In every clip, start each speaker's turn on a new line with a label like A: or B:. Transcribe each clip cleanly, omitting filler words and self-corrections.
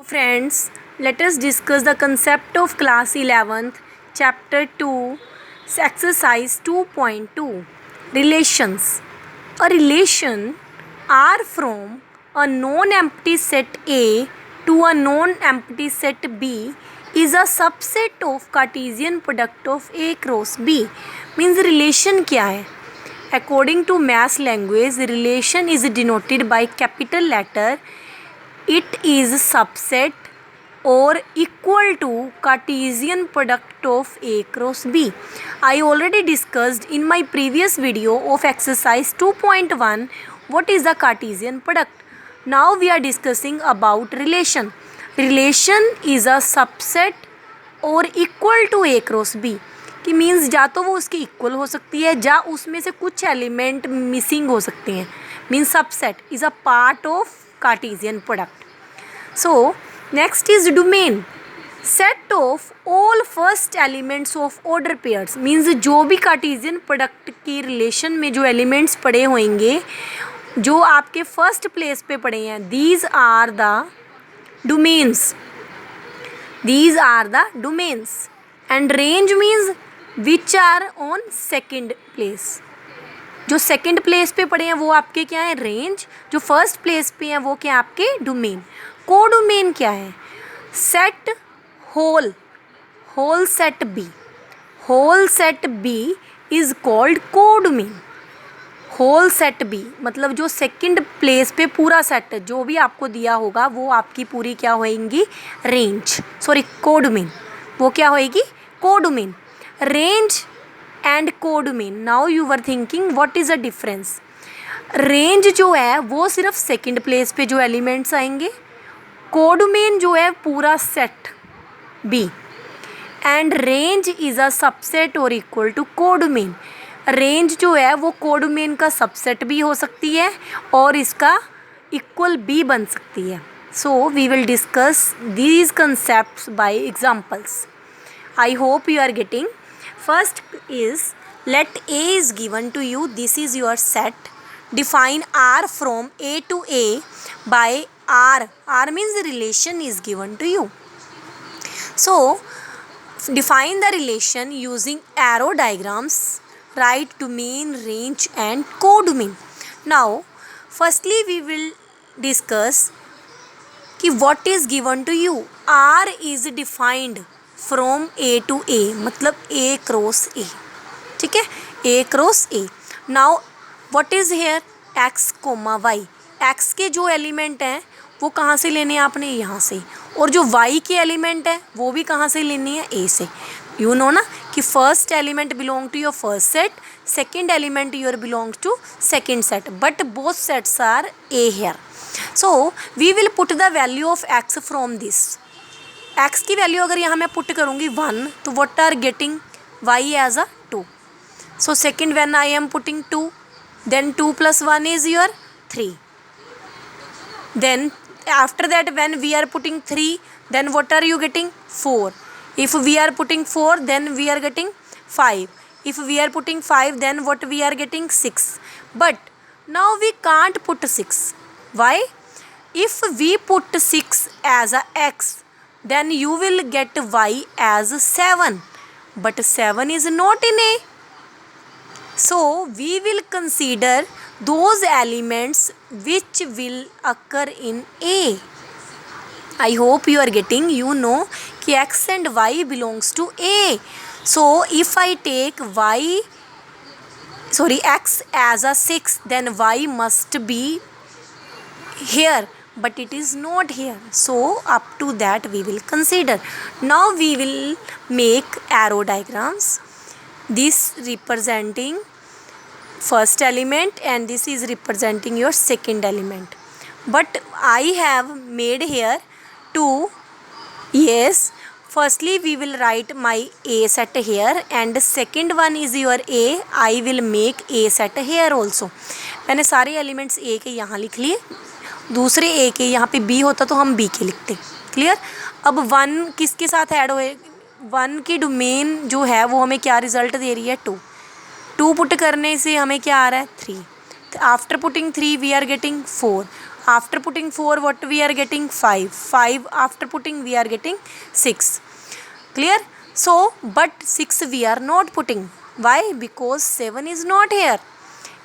A: Friends, let us discuss the concept of class 11th, chapter 2, exercise 2.2, relations. A relation R from a non-empty set A to a non-empty set B is a subset of Cartesian product of A cross B. Means relation क्या है? According to math language, relation is denoted by capital letter. It is subset or equal to Cartesian product of A cross B. I already discussed in my previous video of exercise 2.1 what is the Cartesian product. Now we are discussing about relation. Relation is a subset और equal to A cross B कि means जा तो वो उसकी equal हो सकती है या उसमें से कुछ एलिमेंट मिसिंग हो सकते हैं. Means subset is a part of Cartesian product. So next is domain. Set of all first elements of order pairs. Means जो भी Cartesian product की रिलेशन में जो एलिमेंट्स पड़े होंगे जो आपके फर्स्ट प्लेस पे पड़े हैं, these are the domains. These are the domains. And range means which are on second place. जो सेकंड प्लेस पे पड़े हैं वो आपके क्या है, रेंज. जो फर्स्ट प्लेस पे हैं वो क्या आपके डोमेन. को डोमेन क्या है, set whole whole set B. Whole set B is called codomain. Whole set B मतलब जो सेकंड प्लेस पे पूरा सेट जो भी आपको दिया होगा वो आपकी पूरी क्या होएंगी, रेंज. सॉरी को डोमेन, वो क्या होएगी, codomain. Range and codomain. Now you are thinking what is a difference. Range जो है वो सिर्फ सेकंड प्लेस पे जो एलिमेंट्स आएंगे. कोडोमेन जो है पूरा set B. And range is a subset और इक्वल टू कोडोमेन. रेंज जो है वो कोडोमेन का सबसेट भी हो सकती है और इसका इक्वल भी बन सकती है. So we will discuss these concepts by examples. I hope you are getting. First is, let A is given to you. This is your set. Define R from A to A by R. R means the relation is given to you. So, define the relation using arrow diagrams. Write domain, range and codomain. Now, firstly we will discuss कि what is given to you. R is defined from a to a मतलब a cross a. ठीक है, a cross a. Now what is here, x comma y. X के जो element हैं वो कहाँ से लेने हैं आपने, यहाँ से. और जो वाई के एलिमेंट है वो भी कहाँ से लेनी है, ए से. यू नो ना कि first element belong to your first set, second element your belongs to second set, but both sets are a here. So we will put the value of X from this. X की वैल्यू अगर यहाँ मैं put करूँगी 1 तो what are getting Y as a 2. So second when I am putting 2 then 2 + 1 is your 3. Then after that when we are putting 3 then what are you getting 4. If we are putting 4 then we are getting 5. If we are putting 5 then what we are getting 6. But now we can't put 6. Why? If we put 6 as a X then you will get y as 7, but 7 is not in A. So we will consider those elements which will occur in A. I hope you are getting. You know कि x and y belongs to A. So if I take x as a 6 then y must be here, but it is not here. So up to that we will consider. Now we will make arrow diagrams. This representing first element and this is representing your second element. But I have made here two. Yes, firstly we will write my A set here and second one is your A. I will make A set here also. मैंने सारे elements A के यहाँ लिख लिए, दूसरे ए के यहाँ पे बी होता तो हम बी के लिखते. क्लियर. अब 1 किसके साथ ऐड हुए, 1 की डोमेन जो है वो हमें क्या रिजल्ट दे रही है, 2. 2 पुट करने से हमें क्या आ रहा है, 3. After putting 3 we are getting 4. After putting 4, what we are getting? 5. 5 after putting, we are getting 6. Clear? So, but 6 we are not putting. Why? Because 7 is not here.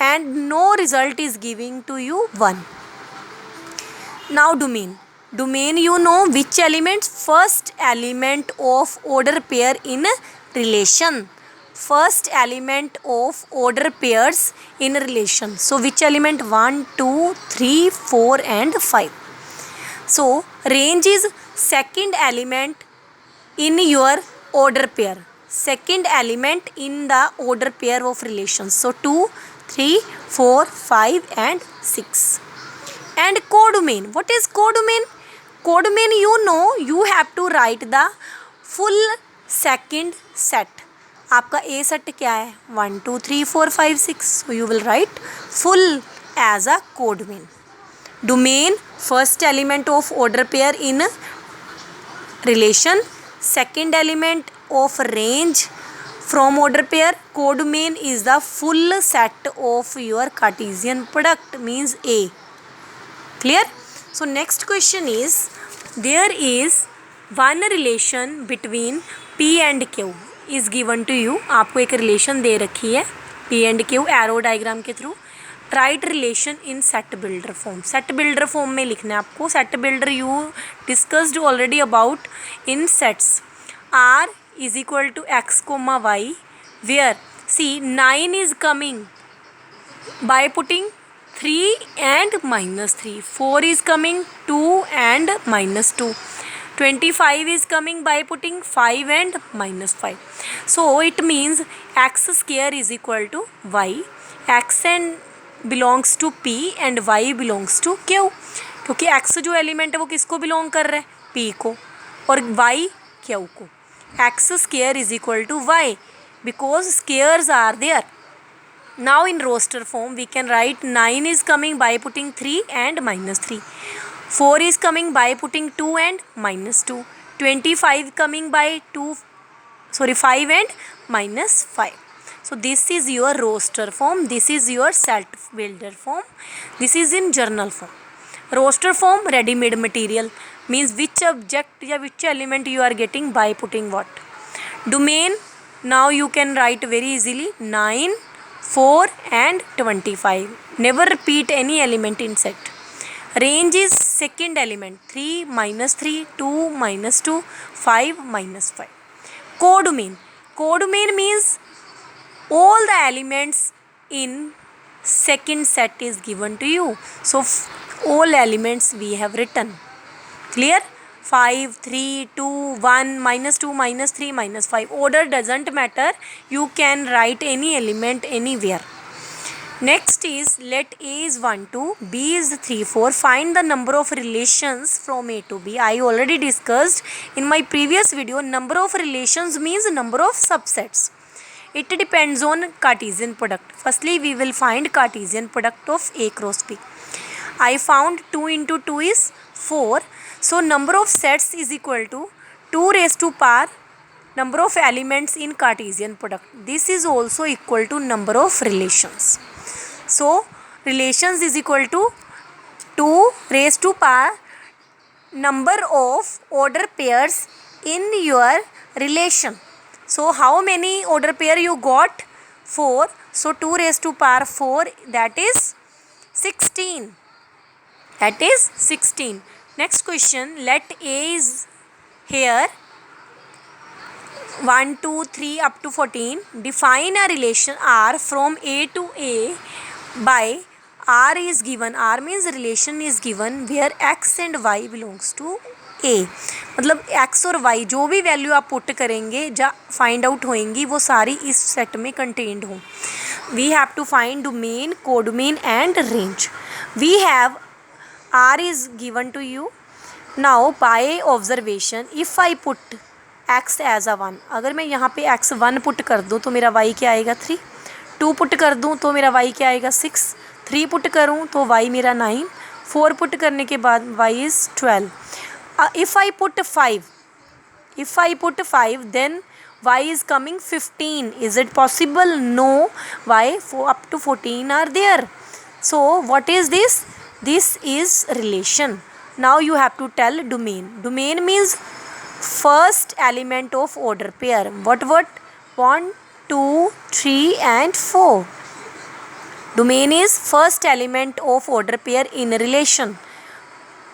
A: And no result is giving to you 1. Now domain. Domain, you know which elements? First element of order pair in relation. First element of order pairs in relation. So which element? 1, 2, 3, 4 and 5. So range is second element in your order pair. Second element in the order pair of relations. So 2, 3, 4, 5 and 6. And codomain. What is codomain? Codomain, you know, you have to write the full second set. आपका ए set क्या है? 1, 2, 3, 4, 5, 6. So you will write full as a codomain. Domain, first element of order pair in relation. Second element of range from order pair. Codomain is the full set of your Cartesian product, means A. Clear? So next question is, there is one relation between P and Q is given to you. आपको एक relation दे रखी है P and Q arrow diagram के through. Write relation in set builder form. Set builder form में लिखना है आपको. Set builder you discussed already about in sets. R is equal to x comma y, where see 9 is coming by putting 3 and minus 3. 4 is coming 2 and minus 2. 25 is coming by putting 5 and minus 5. So it means x square is equal to y. x and belongs to P and y belongs to Q. क्योंकि x जो element है वो किसको belong कर रहा है? P को, और y Q को. x square is equal to y because squares are there. Now in roster form we can write 9 is coming by putting 3 and minus 3. 4 is coming by putting 2 and minus 2. 25 coming by 5 and minus 5. So this is your roster form. This is your set builder form. This is in journal form. Roster form, ready-made material, means which object या which element you are getting by putting what. Domain, now you can write very easily 9, 4 and 25. Never repeat any element in set. Range is second element, 3 minus 3, 2 minus 2, 5 minus 5. Codomain. Codomain means all the elements in second set is given to you. So all elements we have written. Clear? 5, 3, 2, 1, minus 2, minus 3, minus 5. Order doesn't matter. You can write any element anywhere. Next is, let A is 1, 2, B is 3, 4. Find the number of relations from A to B. I already discussed in my previous video. Number of relations means number of subsets. It depends on Cartesian product. Firstly, we will find Cartesian product of A cross B. I found 2 into 2 is 4. So number of sets is equal to 2 raised to power number of elements in Cartesian product. This is also equal to number of relations. So relations is equal to 2 raised to power number of order pairs in your relation. So how many order pair you got? 4. So 2 raised to power 4, that is 16. That is 16. Next question, let A is here 1, 2, 3 up to 14. Define a relation R from A to A by R is given. R means relation is given where x and y belongs to A. मतलब x और y जो भी value आप put करेंगे जा find out होएंगी वो सारी इस सेट में कंटेन्ड हो. We have to find domain, codomain and range. We have R is given to you. Now by observation, if I put x as a 1, अगर मैं यहाँ पे x 1 पुट कर दूँ तो मेरा y क्या आएगा 3. 2 पुट कर दूँ तो मेरा y क्या आएगा 6. 3 पुट करूँ तो y मेरा 9. 4 पुट करने के बाद y is 12. If I put 5, then y is coming 15. Is it possible? No. Y up to 14 are there. So what is this? This is relation. Now you have to tell domain. Domain means first element of order pair. What? 1, 2, 3 and 4. Domain is first element of order pair in relation.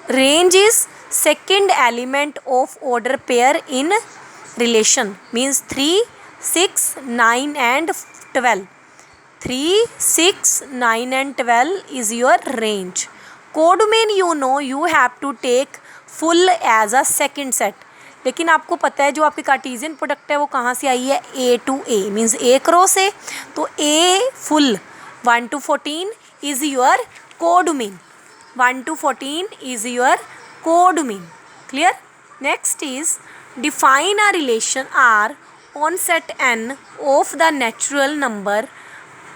A: Range is second element of order pair in relation. Means 3, 6, 9 and 12. 3, 6, 9 and 12 is your range. Codomain you have to take full as a second set. लेकिन आपको पता है जो आपकी Cartesian product है वो कहाँ से आई है, A to A means A cross A. तो A full 1 to 14 is your codomain. 1 to 14 is your codomain. Clear? Next is define a relation R on set N of the natural number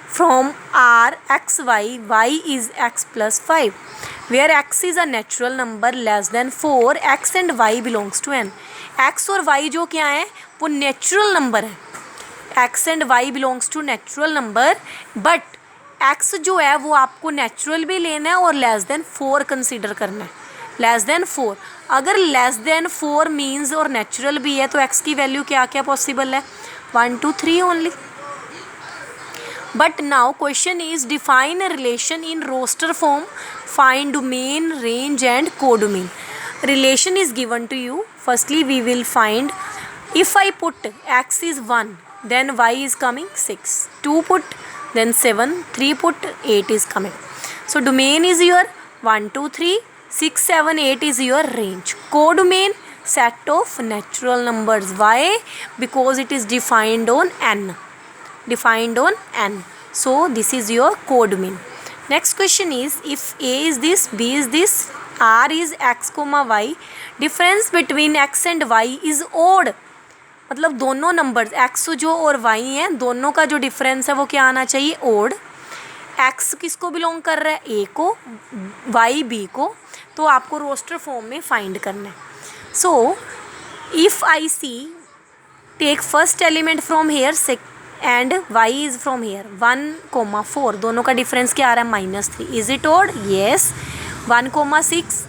A: from R x y is x plus 5, where x is a natural number less than 4, x and y belongs to N. x और y जो क्या है वो natural number है. x and y belongs to natural number, but x जो है वो आपको नेचुरल भी लेना है और लेस देन 4 कंसीडर करना है. लेस देन 4, अगर लेस देन 4 मीन्स और नेचुरल भी है तो x की वैल्यू क्या क्या पॉसिबल है, 1 2 3 only. But now question is define a relation in roster form, find domain, range and codomain. Relation is given to you. Firstly we will find, if I put x is 1 then y is coming 6, 2 put then 7, 3 put 8 is coming. So domain is your 1 2 3, 6 7 8 is your range. Codomain set of natural numbers. Why? Because it is defined on n. So this is your codomain. Next question is, if A is this, B is this, R is x, y, difference between x and y is odd. मतलब दोनों numbers x जो और y हैं दोनों का जो difference है वो क्या आना चाहिए, ओड. x किसको बिलोंग कर रहा है, A को, y B को. तो आपको रोस्टर फॉर्म में फाइंड करना है. So if I see take first element from here and y is from here, 1, 4 दोनों का डिफरेंस क्या आ रहा है, -3. Is it odd, yes. 1, 6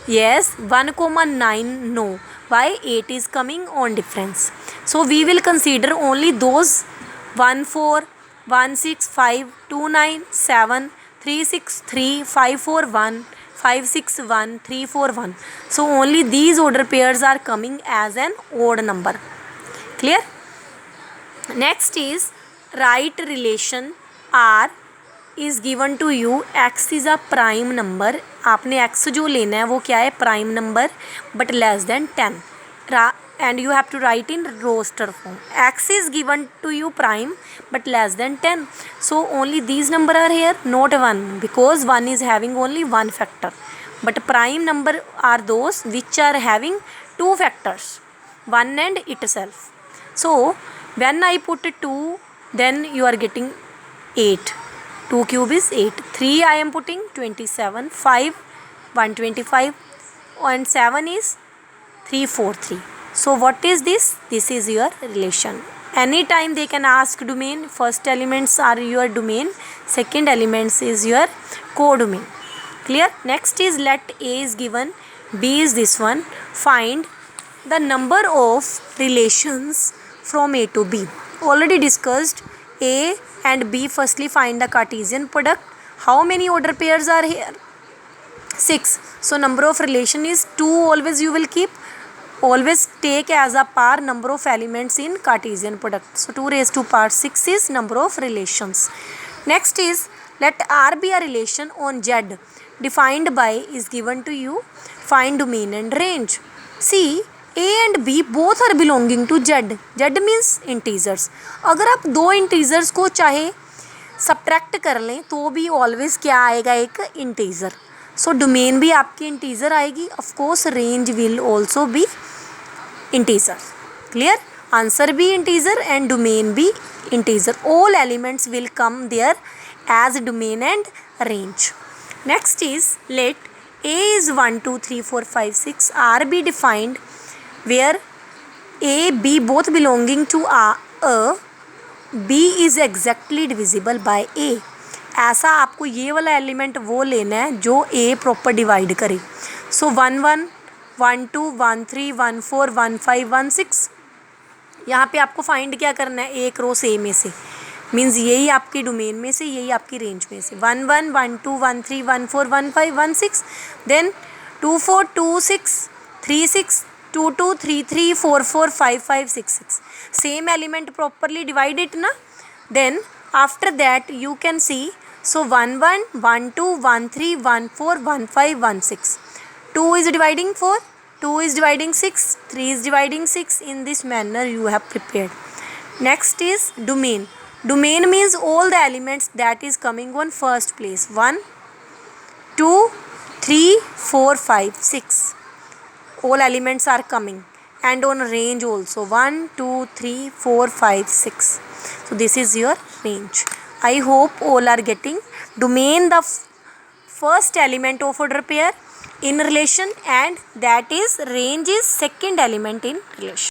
A: yes, 1, 9 no. Why? 8 is coming on difference. So we will consider only those 1 4, 1 6 5, 2 9 7, 3 6 3, 5 4 1, 5 6 1, 3 4 1. So only these order pairs are coming as an odd number. Clear? Next is write relation R is given to you. x is a prime number. आपने x जो लेना है वो क्या है, prime number, but less than 10. And you have to write in roster form. x is given to you prime but less than 10. So only these number are here, not 1, because 1 is having only one factor. But prime number are those which are having two factors, 1 and itself. So when I put 2, then you are getting 8. 2 cube is 8. 3 I am putting 27. 5 125 and 7 is 343. So what is this? This is your relation. Anytime they can ask domain. First elements are your domain, second elements is your codomain. Clear? Next is let A is given, B is this one. Find the number of relations from A to B. Already discussed A and B. Firstly find the Cartesian product. How many order pairs are here? 6. So number of relation is 2. Always you will keep. Always take as a par number of elements in Cartesian product. So 2 raised to power 6 is number of relations. Next is let R be a relation on Z defined by is given to you. Find domain and range. See, A and B both are belonging to Z. Z means integers. अगर आप दो integers को चाहे subtract कर लें तो भी always क्या आएगा, एक integer. So domain भी आपकी integer आएगी. Of course range will also be integer. Clear? Answer भी integer and domain भी integer. All elements will come there as domain and range. Next is let A is 1 2 3 4 5 6. R be defined where A, B both belonging to A, B is exactly divisible by A ऐसा आपको ये वाला element वो लेना है जो ए proper divide करे। सो 1 1 1 2 1 3 1 4 1 5 1 6। यहाँ पे आपको फाइंड क्या करना है, एक रो से में से, मीन्स यही आपकी डोमेन में से, यही आपकी रेंज में से। 1 1 1 2 1 3 1 4 1 5 1 6, then 2 4 2 6 3 6 2 2 3 3 4 4 5 5 6 6। Same element properly divided ना। Then after that you can see, so 1 1 1 2 1 3 1 4 1 5 1 6, 2 is dividing 4, 2 is dividing 6, 3 is dividing 6. In this manner you have prepared. Next is domain. Domain means all the elements that is coming on first place. 1 2 3 4 5 6, all elements are coming, and on range also 1 2 3 4 5 6. So this is your range. I hope all are getting. Domain, the first element of order pair in relation, and that is range is second element in relation.